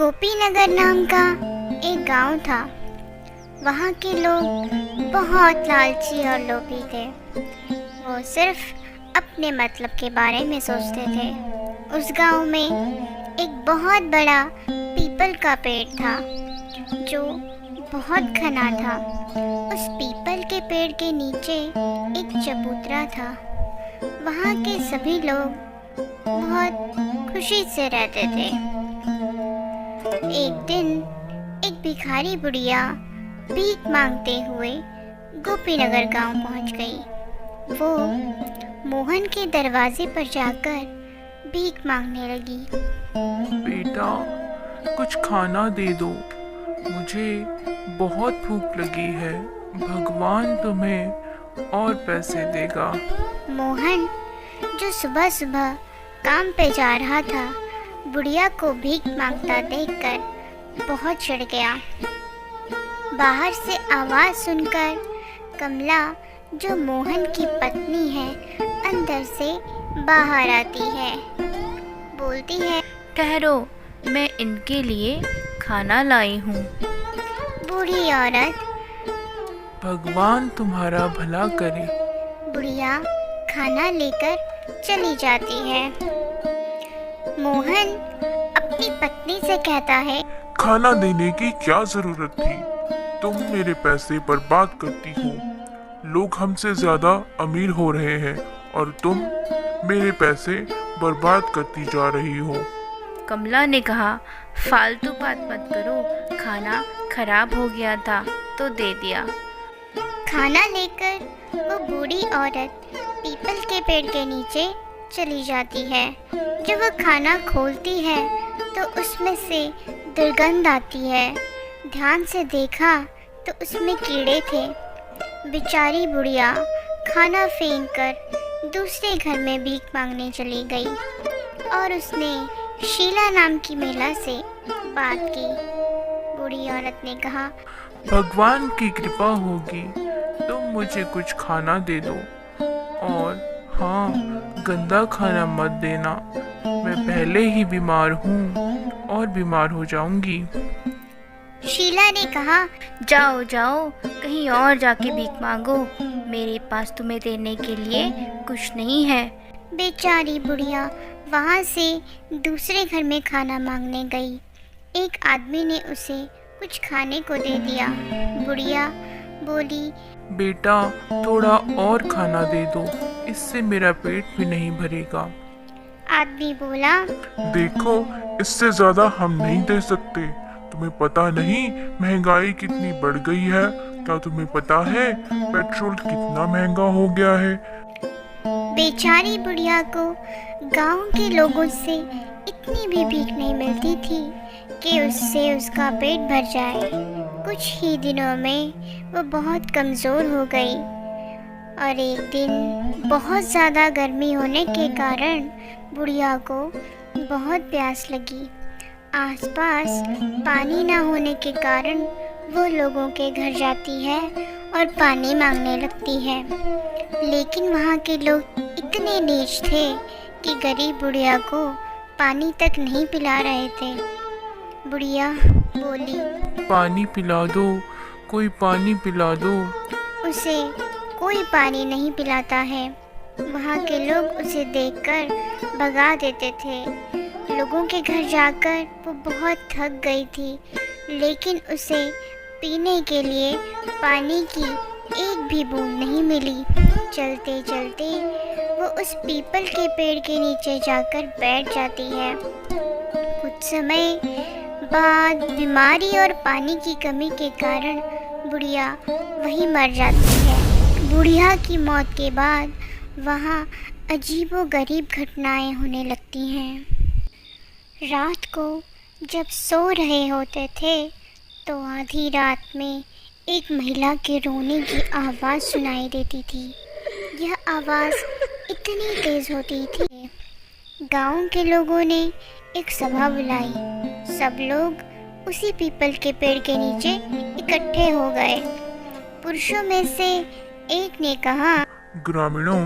गोपीनगर नाम का एक गांव था। वहाँ के लोग बहुत लालची और लोभी थे। वो सिर्फ अपने मतलब के बारे में सोचते थे। उस गांव में एक बहुत बड़ा पीपल का पेड़ था जो बहुत घना था। उस पीपल के पेड़ के नीचे एक चबूतरा था। वहाँ के सभी लोग बहुत खुशी से रहते थे। एक दिन एक भिखारी बुढ़िया भीख मांगते हुए गोपीनगर गांव पहुंच गई। वो मोहन के दरवाजे पर जाकर भीख मांगने लगी। बेटा, कुछ खाना दे दो, मुझे बहुत भूख लगी है। भगवान तुम्हें और पैसे देगा। मोहन, जो सुबह सुबह काम पे जा रहा था, बुढ़िया को भीख मांगता देखकर बहुत चिढ़ गया। बाहर से आवाज़ सुनकर कमला, जो मोहन की पत्नी है, अंदर से बाहर आती है। बोलती है, ठहरो, मैं इनके लिए खाना लाई हूँ। बूढ़ी औरत, भगवान तुम्हारा भला करे। बुढ़िया खाना लेकर चली जाती है। मोहन अपनी पत्नी से कहता है, खाना देने की क्या जरूरत थी? तुम मेरे पैसे बर्बाद करती हो। लोग हमसे ज्यादा अमीर हो रहे हैं और तुम मेरे पैसे बर्बाद करती जा रही हो। कमला ने कहा, फालतू बात मत करो, खाना खराब हो गया था तो दे दिया। खाना लेकर वो बूढ़ी औरत पीपल के पेड़ के नीचे चली जाती है। जब वो खाना खोलती है तो उसमें से दुर्गंध आती है। ध्यान से देखा तो उसमें कीड़े थे। बेचारी बुढ़िया खाना फेंक कर दूसरे घर में भीख मांगने चली गई और उसने शीला नाम की महिला से बात की। बूढ़ी औरत ने कहा, भगवान की कृपा होगी, तुम मुझे कुछ खाना दे दो, और हाँ, गंदा खाना मत देना। मैं पहले ही बीमार हूँ और बीमार हो जाऊंगी। शीला ने कहा, जाओ जाओ, कहीं और जाके भीख मांगो, मेरे पास तुम्हें देने के लिए कुछ नहीं है। बेचारी बुढ़िया वहाँ से दूसरे घर में खाना मांगने गई। एक आदमी ने उसे कुछ खाने को दे दिया। बुढ़िया बोली, बेटा, थोड़ा और खाना दे दो, इससे मेरा पेट भी नहीं भरेगा। आदमी बोला, देखो, इससे ज्यादा हम नहीं दे सकते। तुम्हें पता नहीं महंगाई कितनी बढ़ गई है? क्या तुम्हें पता है पेट्रोल कितना महंगा हो गया है? बेचारी बुढ़िया को गांव के लोगों से इतनी भी भीख नहीं मिलती थी कि उससे उसका पेट भर जाए। कुछ ही दिनों में वो बहुत कमज़ोर हो गई और एक दिन बहुत ज़्यादा गर्मी होने के कारण बुढ़िया को बहुत प्यास लगी। आसपास पानी ना होने के कारण वो लोगों के घर जाती है और पानी मांगने लगती है। लेकिन वहाँ के लोग इतने नीच थे कि गरीब बुढ़िया को पानी तक नहीं पिला रहे थे। बुढ़िया बोली, पानी पिला दो, कोई पानी पिला दो। उसे कोई पानी नहीं पिलाता है। वहाँ के लोग उसे देखकर भगा देते थे। लोगों के घर जाकर वो बहुत थक गई थी, लेकिन उसे पीने के लिए पानी की एक भी बूंद नहीं मिली। चलते चलते वो उस पीपल के पेड़ के नीचे जाकर बैठ जाती है। कुछ समय बाद बीमारी और पानी की कमी के कारण बुढ़िया वहीं मर जाती है। बुढ़िया की मौत के बाद वहाँ अजीबोगरीब घटनाएं होने लगती हैं। रात को जब सो रहे होते थे तो आधी रात में एक महिला के रोने की आवाज़ सुनाई देती थी। यह आवाज़ इतनी तेज़ होती थी, गांव के लोगों ने एक सभा बुलाई। सब लोग उसी पीपल के पेड़ के नीचे इकट्ठे हो गए। पुरुषों में से एक ने कहा, ग्रामीणों,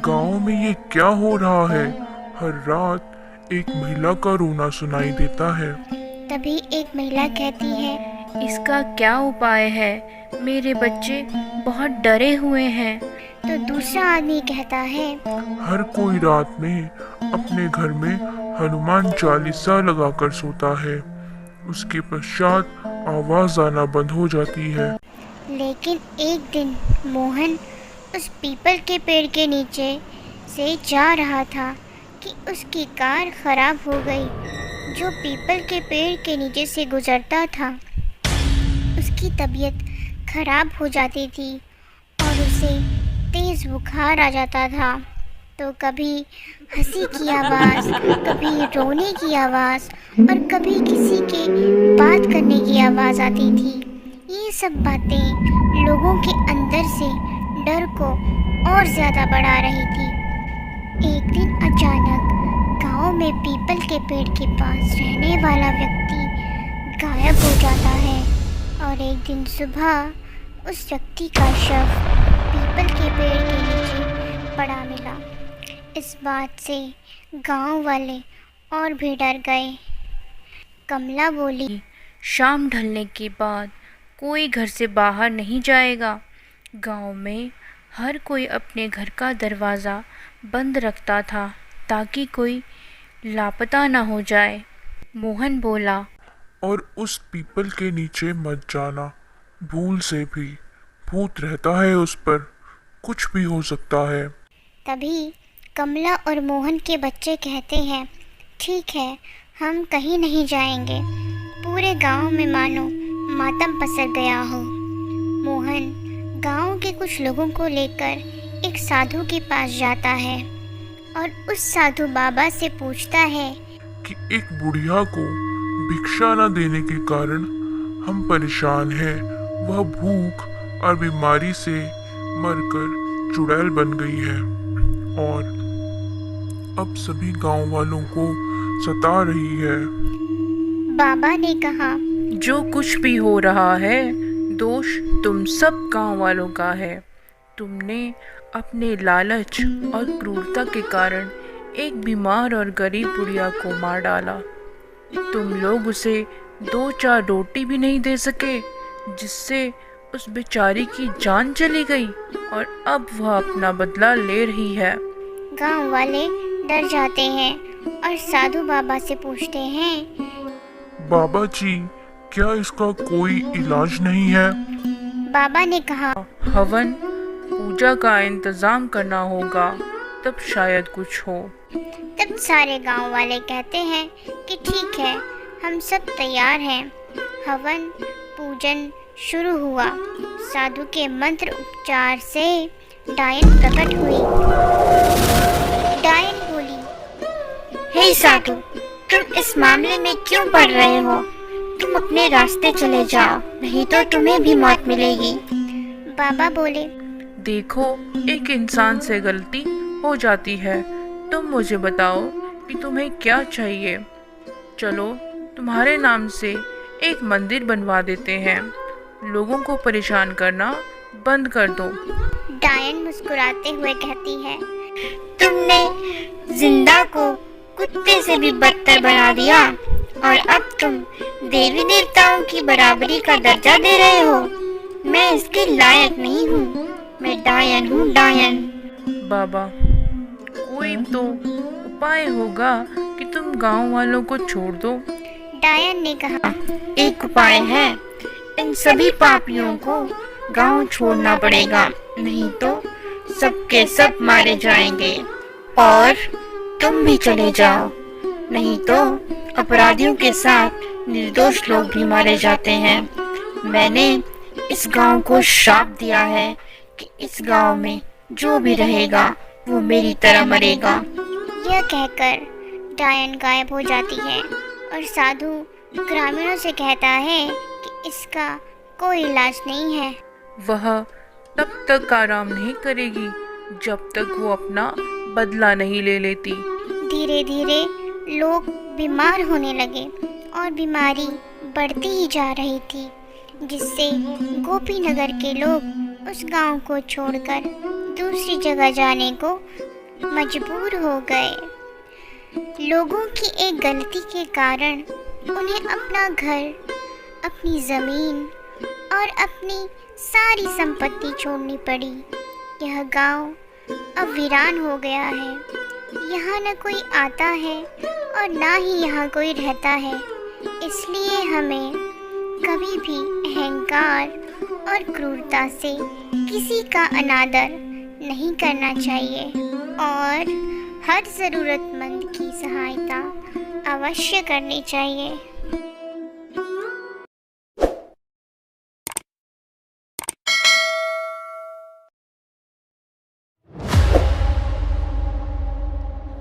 गांव में ये क्या हो रहा है? हर रात एक महिला का रोना सुनाई देता है। तभी एक महिला कहती है, इसका क्या उपाय है? मेरे बच्चे बहुत डरे हुए हैं। तो दूसरा आदमी कहता है, हर कोई रात में अपने घर में हनुमान चालीसा लगाकर सोता है। उसके पश्चात आवाज आना बंद हो जाती है। लेकिन एक दिन मोहन उस पीपल के पेड़ के नीचे से जा रहा था कि उसकी कार खराब हो गई। जो पीपल के पेड़ के नीचे से गुजरता था, उसकी तबीयत खराब हो जाती थी और उसे तेज़ बुखार आ जाता था। तो कभी हंसी की आवाज़, कभी रोने की आवाज़ और कभी किसी के बात करने की आवाज़ आती थी। ये सब बातें लोगों के अंदर से डर को और ज़्यादा बढ़ा रही थी। एक दिन अचानक गांव में पीपल के पेड़ के पास रहने वाला व्यक्ति गायब हो जाता है और एक दिन सुबह उस व्यक्ति का शव पीपल के पेड़ के नीचे पड़ा मिला। इस बात से गांव वाले और भी डर गए। कमला बोली, शाम ढलने के बाद कोई घर से बाहर नहीं जाएगा। गांव में हर कोई अपने घर का दरवाज़ा बंद रखता था ताकि कोई लापता ना हो जाए। मोहन बोला, और उस पीपल के नीचे मत जाना, भूल से भी भूत रहता है उस पर, कुछ भी हो सकता है। तभी कमला और मोहन के बच्चे कहते हैं, ठीक है, हम कहीं नहीं जाएंगे। पूरे गांव में मानो मातम पसर गया हो। मोहन गांव के कुछ लोगों को लेकर एक साधु के पास जाता है और उस साधु बाबा से पूछता है कि एक बुढ़िया को भिक्षा न देने के कारण हम परेशान हैं। वह भूख और बीमारी से मरकर चुड़ैल बन गई है और अब सभी गांव वालों को सता रही है। बाबा ने कहा, जो कुछ भी हो रहा है दोष तुम सब गांव वालों का है। तुमने अपने लालच और क्रूरता के कारण एक बीमार और गरीब बुढ़िया को मार डाला। तुम लोग उसे 2-4 रोटी भी नहीं दे सके, जिससे उस बेचारी की जान चली गई और अब वह अपना बदला ले रही है। गांव वाले डर जाते हैं और साधु बाबा से पूछते हैं, बाबा जी, क्या इसका कोई इलाज नहीं है? बाबा ने कहा, हवन पूजा का इंतजाम करना होगा, तब शायद कुछ हो। तब सारे गांव वाले कहते हैं कि ठीक है, हम सब तैयार हैं। हवन पूजन शुरू हुआ। साधु के मंत्र उपचार से डायन प्रकट हुई। डायन बोली, हे साधु, तुम इस मामले में क्यों पड़ रहे हो? तुम अपने रास्ते चले जाओ, नहीं तो तुम्हें भी मौत मिलेगी। बाबा बोले, देखो, एक इंसान से गलती हो जाती है। तुम मुझे बताओ कि तुम्हें क्या चाहिए। चलो, तुम्हारे नाम से एक मंदिर बनवा देते हैं। लोगों को परेशान करना बंद कर दो। डायन मुस्कुराते हुए कहती है, तुमने जिंदा को कुत्ते से भी बदतर बना दिया और अब तुम देवी देवताओं की बराबरी का दर्जा दे रहे हो। मैं इसके लायक नहीं हूँ। मैं डायन हूँ, डायन। बाबा, कोई तो उपाय होगा कि तुम गांव वालों को छोड़ दो। डायन ने कहा, एक उपाय है। इन सभी पापियों को गांव छोड़ना पड़ेगा, नहीं तो सबके सब मारे जाएंगे और तुम भी चले जाओ, नहीं तो अपराधियों के साथ निर्दोष लोग भी मारे जाते हैं। मैंने इस गांव को श्राप दिया है कि इस गांव में जो भी रहेगा वो मेरी तरह मरेगा। यह कहकर डायन गायब हो जाती है और साधु ग्रामीणों से कहता है कि इसका कोई इलाज नहीं है। वह तब तक आराम नहीं करेगी जब तक वो अपना बदला नहीं ले लेती। धीरे धीरे लोग बीमार होने लगे और बीमारी बढ़ती ही जा रही थी, जिससे गोपीनगर के लोग उस गांव को छोड़कर दूसरी जगह जाने को मजबूर हो गए। लोगों की एक गलती के कारण उन्हें अपना घर, अपनी ज़मीन और अपनी सारी संपत्ति छोड़नी पड़ी। यह गांव अब वीरान हो गया है। यहाँ न कोई आता है और ना ही यहाँ कोई रहता है। इसलिए हमें कभी भी अहंकार और क्रूरता से किसी का अनादर नहीं करना चाहिए और हर ज़रूरतमंद की सहायता अवश्य करनी चाहिए।